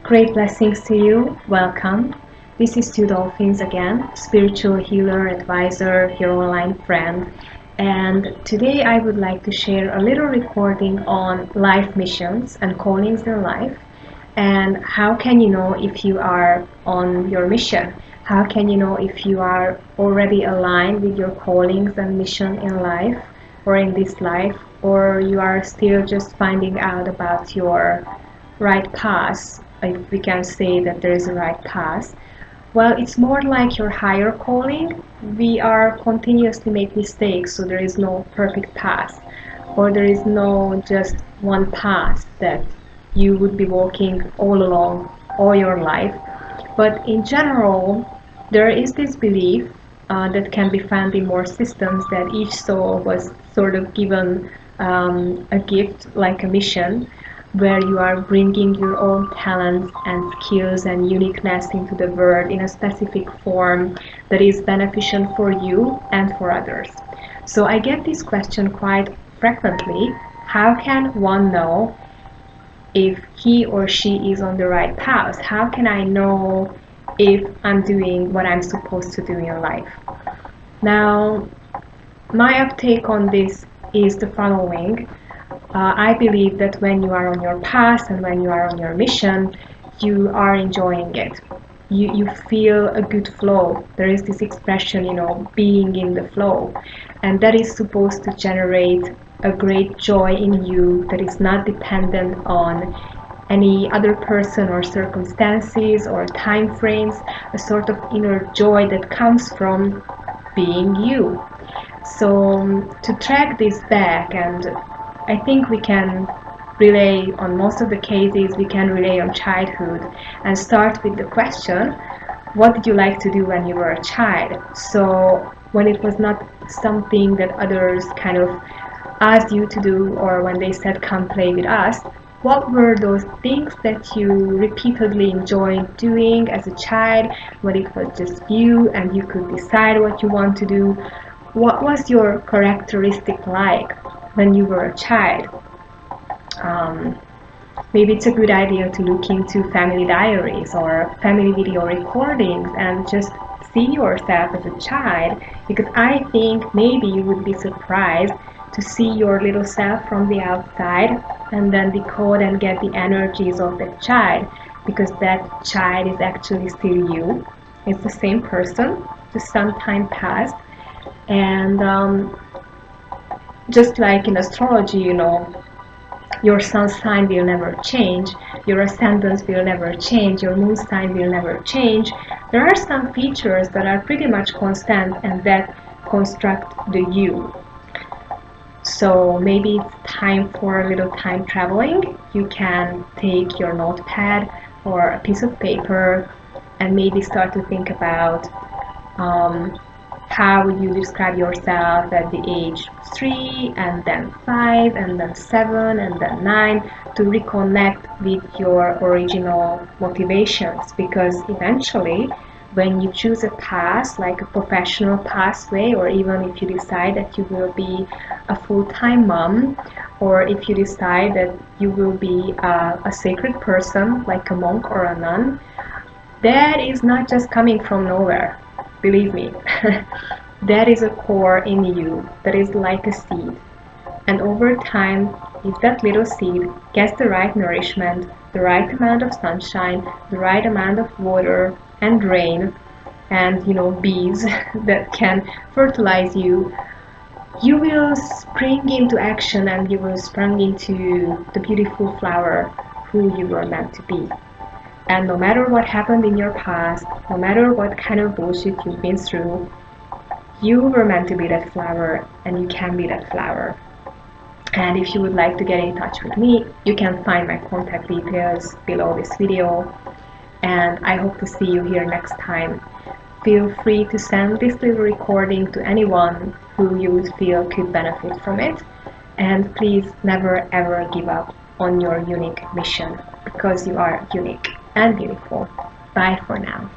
Great blessings to you. Welcome. This is TwoDolphins again, spiritual healer, advisor, your online friend. And today I would like to share a little recording on life missions and callings in life. And how can you know if you are on your mission? How can you know if you are already aligned with your callings and mission in life or in this life, or you are still just finding out about your right path, if we can say that there is a right path? Well, it's more like your higher calling. We are continuously make mistakes, so there is no perfect path, or there is no just one path that you would be walking all along all your life. But in general, there is this belief that can be found in more systems, that each soul was sort of given a gift, like a mission, where you are bringing your own talents and skills and uniqueness into the world in a specific form that is beneficial for you and for others. So I get this question quite frequently: how can one know if he or she is on the right path? How can I know if I'm doing what I'm supposed to do in life? Now, my uptake on this is the following. I believe that when you are on your path and when you are on your mission, you are enjoying it. You feel a good flow. There is this expression, being in the flow. And that is supposed to generate a great joy in you that is not dependent on any other person or circumstances or time frames, a sort of inner joy that comes from being you. So to track this back, and I think we can relay on most of the cases, we can relay on childhood and start with the question, what did you like to do when you were a child? So when it was not something that others kind of asked you to do, or when they said come play with us, what were those things that you repeatedly enjoyed doing as a child, when it was just you and you could decide what you want to do? What was your characteristic like when you were a child? Maybe it's a good idea to look into family diaries or family video recordings and just see yourself as a child, because I think maybe you would be surprised to see your little self from the outside and then decode and get the energies of that child, because that child is actually still you. It's the same person, just some time passed. And just like in astrology, your sun sign will never change, your ascendant will never change, your moon sign will never change. There are some features that are pretty much constant and that construct the you. So maybe it's time for a little time traveling. You can take your notepad or a piece of paper and maybe start to think about how would you describe yourself at the age 3 and then 5 and then 7 and then 9, to reconnect with your original motivations. Because eventually, when you choose a path, like a professional pathway, or even if you decide that you will be a full-time mom, or if you decide that you will be a sacred person, like a monk or a nun, that is not just coming from nowhere. Believe me, that is a core in you that is like a seed. And over time, if that little seed gets the right nourishment, the right amount of sunshine, the right amount of water and rain, and bees that can fertilize you, you will spring into action and you will spring into the beautiful flower who you were meant to be. And no matter what happened in your past, no matter what kind of bullshit you've been through, you were meant to be that flower, and you can be that flower. And if you would like to get in touch with me, you can find my contact details below this video. And I hope to see you here next time. Feel free to send this little recording to anyone who you would feel could benefit from it. And please never ever give up on your unique mission, because you are unique and beautiful. Bye for now.